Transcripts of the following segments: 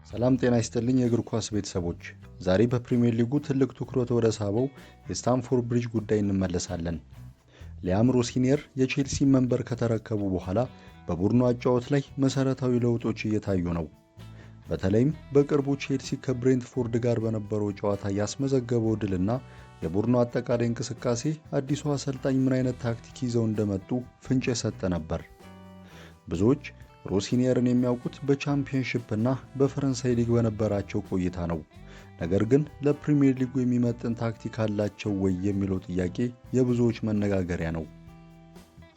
ሰላም ጤና ይስጥልኝ የእግር ኳስ ቤተሰቦች። ዛሬ በፕሪሚየር ሊጉ ትልቅ ትኩረት ወደ ሳበው የስታንፎርድ ብሪጅ ጉዳይ እንመለሳለን። ሊያም ሮሲኒየር የቼልሲ መንበር ከተረከቡ በኋላ በቡድኑ አጫዋወት ላይ መሰረታዊ ለውጦች እየታዩ ነው። በተለይም በቅርቡ ቼልሲ ከብሬንትፎርድ ጋር በነበረው ጨዋታ ያስመዘገበው ድልና የቡድኑ አጠቃላይ እንቅስቃሴ አዲሱ አሰልጣኝ ምን አይነት ታክቲክ ይዘው እንደመጡ ፍንጭ የሰጠ ነበር። ብዙዎች ሮሲኒየርን የሚያውቁት በቻምፒየንሺፕ እና በፈረንሳይ ሊግ በነበራቸው ቆይታ ነው። ነገር ግን ለፕሪሚየር ሊጉ የሚመጥን ታክቲክ አላቸው ወይ የሚለው ጥያቄ የብዙዎች መነጋገሪያ ነው።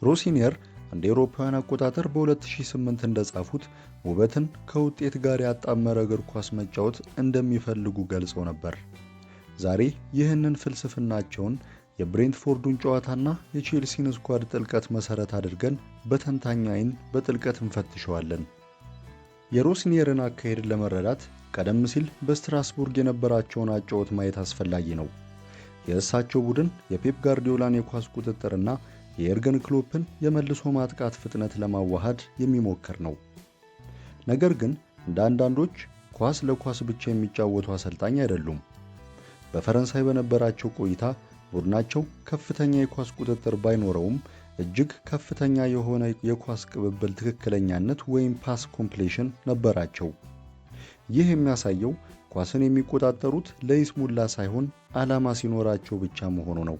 ሮሲኒየር እንደ አውሮፓውያን አቆጣጠር በ2008 እንደጻፉት ውበትን ከውጤት ጋር ያጣመረ እግር ኳስ መጫወት እንደሚፈልጉ ገልጸው ነበር። ዛሬ ይህንን ፍልስፍናቸውን የብሬንትፎርዱን ጨዋታና የቼልሲን ስኳድ ጥልቀት መሰረት አድርገን በተንታኝ አይን በጥልቀት እንፈትሸዋለን። የሮሲኒየርን አካሄድ ለመረዳት ቀደም ሲል በስትራስቡርግ የነበራቸውን አጫወት ማየት አስፈላጊ ነው። የእሳቸው ቡድን የፔፕ ጋርዲዮላን የኳስ ቁጥጥርና የኤርገን ክሎፕን የመልሶ ማጥቃት ፍጥነት ለማዋሃድ የሚሞክር ነው። ነገር ግን እንደ አንዳንዶች ኳስ ለኳስ ብቻ የሚጫወቱ አሰልጣኝ አይደሉም። በፈረንሳይ በነበራቸው ቆይታ ቡድናቸው ከፍተኛ የኳስ ቁጥጥር ባይኖረውም እጅግ ከፍተኛ የሆነ የኳስ ቅብብል ትክክለኛነት ወይም ፓስ ኮምፕሌሽን ነበራቸው። ይህ የሚያሳየው ኳስን የሚቆጣጠሩት ለይስሙላ ሳይሆን ዓላማ ሲኖራቸው ብቻ መሆኑ ነው።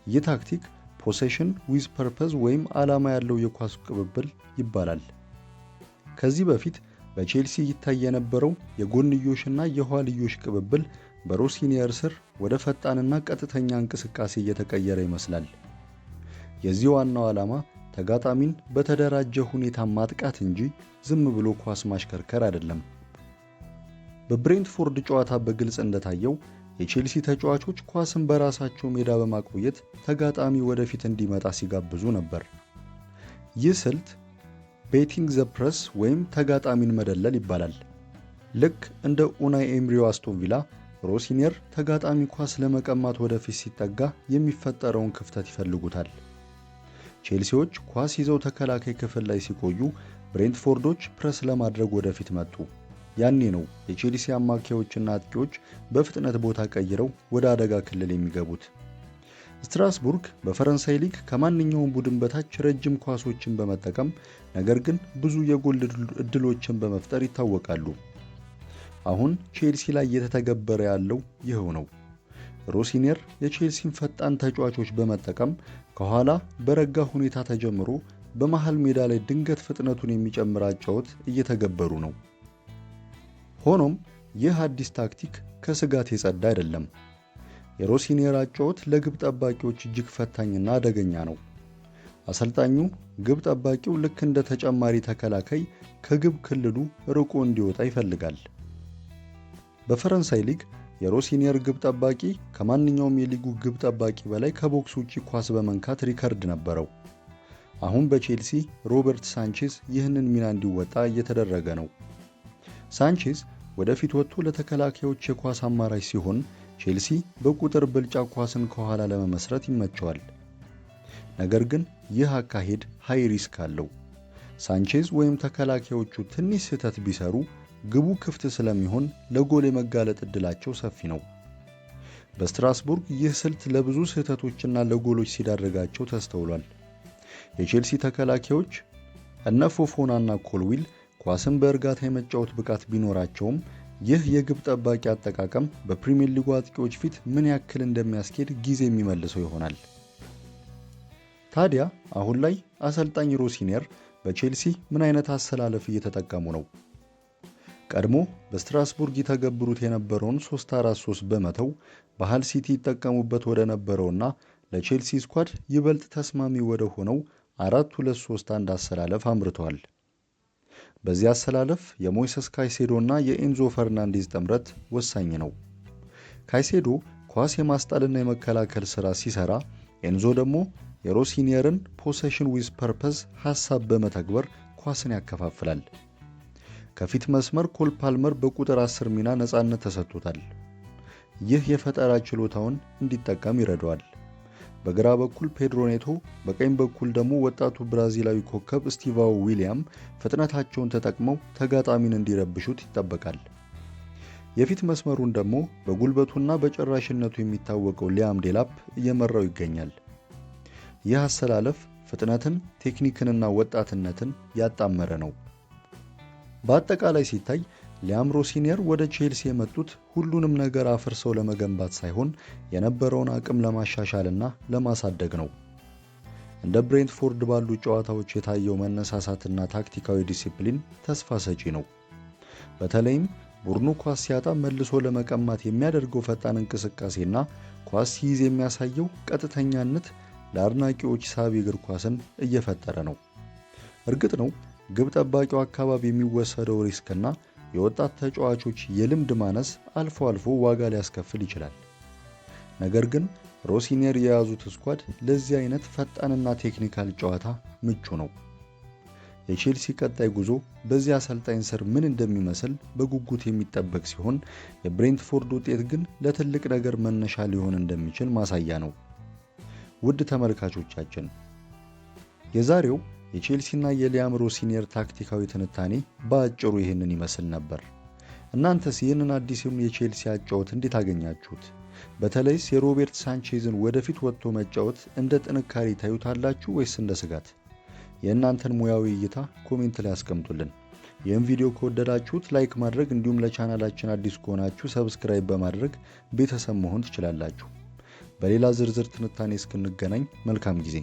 ይህ ታክቲክ ፖሴሽን ዊዝ ፐርፐዝ ወይም ዓላማ ያለው የኳስ ቅብብል ይባላል። ከዚህ በፊት በቼልሲ ይታይ የነበረው የጎንዮሽና የኋልዮሽ ቅብብል በሮሲኒየር ስር ወደ ፈጣንና ቀጥተኛ እንቅስቃሴ እየተቀየረ ይመስላል። የዚህ ዋናው ዓላማ ተጋጣሚን በተደራጀ ሁኔታ ማጥቃት እንጂ ዝም ብሎ ኳስ ማሽከርከር አይደለም። በብሬንትፎርድ ጨዋታ በግልጽ እንደታየው የቼልሲ ተጫዋቾች ኳስን በራሳቸው ሜዳ በማቆየት ተጋጣሚ ወደፊት እንዲመጣ ሲጋብዙ ነበር። ይህ ስልት ቤቲንግ ዘ ፕረስ ወይም ተጋጣሚን መደለል ይባላል። ልክ እንደ ኡናይ ኤምሪው አስቶን ቪላ ሮሲኒየር ተጋጣሚ ኳስ ለመቀማት ወደፊት ሲጠጋ የሚፈጠረውን ክፍተት ይፈልጉታል። ቼልሲዎች ኳስ ይዘው ተከላካይ ክፍል ላይ ሲቆዩ ብሬንትፎርዶች ፕረስ ለማድረግ ወደፊት መጡ። ያኔ ነው የቼልሲ አማካዮችና አጥቂዎች በፍጥነት ቦታ ቀይረው ወደ አደጋ ክልል የሚገቡት። ስትራስቡርግ በፈረንሳይ ሊግ ከማንኛውም ቡድን በታች ረጅም ኳሶችን በመጠቀም ነገር ግን ብዙ የጎል ዕድሎችን በመፍጠር ይታወቃሉ። አሁን ቼልሲ ላይ እየተተገበረ ያለው ይኸው ነው። ሮሲኒየር የቼልሲን ፈጣን ተጫዋቾች በመጠቀም ከኋላ በረጋ ሁኔታ ተጀምሮ በመሃል ሜዳ ላይ ድንገት ፍጥነቱን የሚጨምር አጫወት እየተገበሩ ነው። ሆኖም ይህ አዲስ ታክቲክ ከስጋት የጸዳ አይደለም። የሮሲኒየር አጫወት ለግብ ጠባቂዎች እጅግ ፈታኝና አደገኛ ነው። አሰልጣኙ ግብ ጠባቂው ልክ እንደ ተጨማሪ ተከላካይ ከግብ ክልሉ ርቆ እንዲወጣ ይፈልጋል። በፈረንሳይ ሊግ የሮሲኒየር ግብ ጠባቂ ከማንኛውም የሊጉ ግብ ጠባቂ በላይ ከቦክስ ውጪ ኳስ በመንካት ሪከርድ ነበረው። አሁን በቼልሲ ሮበርት ሳንቼዝ ይህንን ሚና እንዲወጣ እየተደረገ ነው። ሳንቼዝ ወደፊት ወጥቶ ለተከላካዮች የኳስ አማራጭ ሲሆን፣ ቼልሲ በቁጥር ብልጫ ኳስን ከኋላ ለመመስረት ይመቸዋል። ነገር ግን ይህ አካሄድ ሃይ ሪስክ አለው። ሳንቼዝ ወይም ተከላካዮቹ ትንሽ ስህተት ቢሰሩ ግቡ ክፍት ስለሚሆን ለጎል የመጋለጥ ዕድላቸው ሰፊ ነው። በስትራስቡርግ ይህ ስልት ለብዙ ስህተቶችና ለጎሎች ሲዳረጋቸው ተስተውሏል። የቼልሲ ተከላካዮች እነ ፎፎናና ኮልዊል ኳስን በእርጋታ የመጫወት ብቃት ቢኖራቸውም ይህ የግብ ጠባቂ አጠቃቀም በፕሪሚየር ሊጉ አጥቂዎች ፊት ምን ያክል እንደሚያስኬድ ጊዜ የሚመልሰው ይሆናል። ታዲያ አሁን ላይ አሰልጣኝ ሮሲኒየር በቼልሲ ምን አይነት አሰላለፍ እየተጠቀሙ ነው? ቀድሞ በስትራስቡርግ ይተገብሩት የነበረውን 3-4-3 በመተው በሃል ሲቲ ይጠቀሙበት ወደ ነበረውና ለቼልሲ ስኳድ ይበልጥ ተስማሚ ወደ ሆነው 4-2-3-1 አሰላለፍ አምርተዋል። በዚህ አሰላለፍ የሞይሰስ ካይሴዶና የኤንዞ ፈርናንዴዝ ጥምረት ወሳኝ ነው። ካይሴዶ ኳስ የማስጣልና የመከላከል ሥራ ሲሰራ፣ ኤንዞ ደግሞ የሮሲኒየርን ፖሴሽን ዊዝ ፐርፐዝ ሐሳብ በመተግበር ኳስን ያከፋፍላል። ከፊት መስመር ኮል ፓልመር በቁጥር 10 ሚና ነፃነት ተሰጥቶታል። ይህ የፈጠራ ችሎታውን እንዲጠቀም ይረዳዋል። በግራ በኩል ፔድሮ ኔቶ፣ በቀኝ በኩል ደግሞ ወጣቱ ብራዚላዊ ኮከብ ስቲቫኦ ዊሊያም ፍጥነታቸውን ተጠቅመው ተጋጣሚን እንዲረብሹት ይጠበቃል። የፊት መስመሩን ደግሞ በጉልበቱና በጨራሽነቱ የሚታወቀው ሊያም ዴላፕ እየመራው ይገኛል። ይህ አሰላለፍ ፍጥነትን፣ ቴክኒክንና ወጣትነትን ያጣመረ ነው። በአጠቃላይ ሲታይ ሊያም ሮሲኒየር ወደ ቼልሲ የመጡት ሁሉንም ነገር አፍርሰው ለመገንባት ሳይሆን የነበረውን አቅም ለማሻሻልና ለማሳደግ ነው። እንደ ብሬንትፎርድ ባሉ ጨዋታዎች የታየው መነሳሳትና ታክቲካዊ ዲሲፕሊን ተስፋ ሰጪ ነው። በተለይም ቡድኑ ኳስ ሲያጣ መልሶ ለመቀማት የሚያደርገው ፈጣን እንቅስቃሴና ኳስ ሲይዝ የሚያሳየው ቀጥተኛነት ለአድናቂዎች ሳቢ እግር ኳስን እየፈጠረ ነው። እርግጥ ነው ግብ ጠባቂው አካባቢ የሚወሰደው ሪስክና የወጣት ተጫዋቾች የልምድ ማነስ አልፎ አልፎ ዋጋ ሊያስከፍል ይችላል። ነገር ግን ሮሲኒየር የያዙት ስኳድ ለዚህ አይነት ፈጣንና ቴክኒካል ጨዋታ ምቹ ነው። የቼልሲ ቀጣይ ጉዞ በዚህ አሰልጣኝ ስር ምን እንደሚመስል በጉጉት የሚጠበቅ ሲሆን የብሬንትፎርድ ውጤት ግን ለትልቅ ነገር መነሻ ሊሆን እንደሚችል ማሳያ ነው። ውድ ተመልካቾቻችን፣ የዛሬው የቼልሲና የሊያም ሮሲኒየር ታክቲካዊ ትንታኔ በአጭሩ ይህንን ይመስል ነበር። እናንተስ ይህንን አዲሱን የቼልሲ አጫወት እንዴት አገኛችሁት? በተለይስ የሮቤርት ሳንቼዝን ወደፊት ወጥቶ መጫወት እንደ ጥንካሬ ታዩታላችሁ ወይስ እንደ ስጋት? የእናንተን ሙያዊ እይታ ኮሜንት ላይ አስቀምጡልን። ይህን ቪዲዮ ከወደዳችሁት ላይክ ማድረግ እንዲሁም ለቻናላችን አዲስ ከሆናችሁ ሰብስክራይብ በማድረግ ቤተሰብ መሆን ትችላላችሁ። በሌላ ዝርዝር ትንታኔ እስክንገናኝ መልካም ጊዜ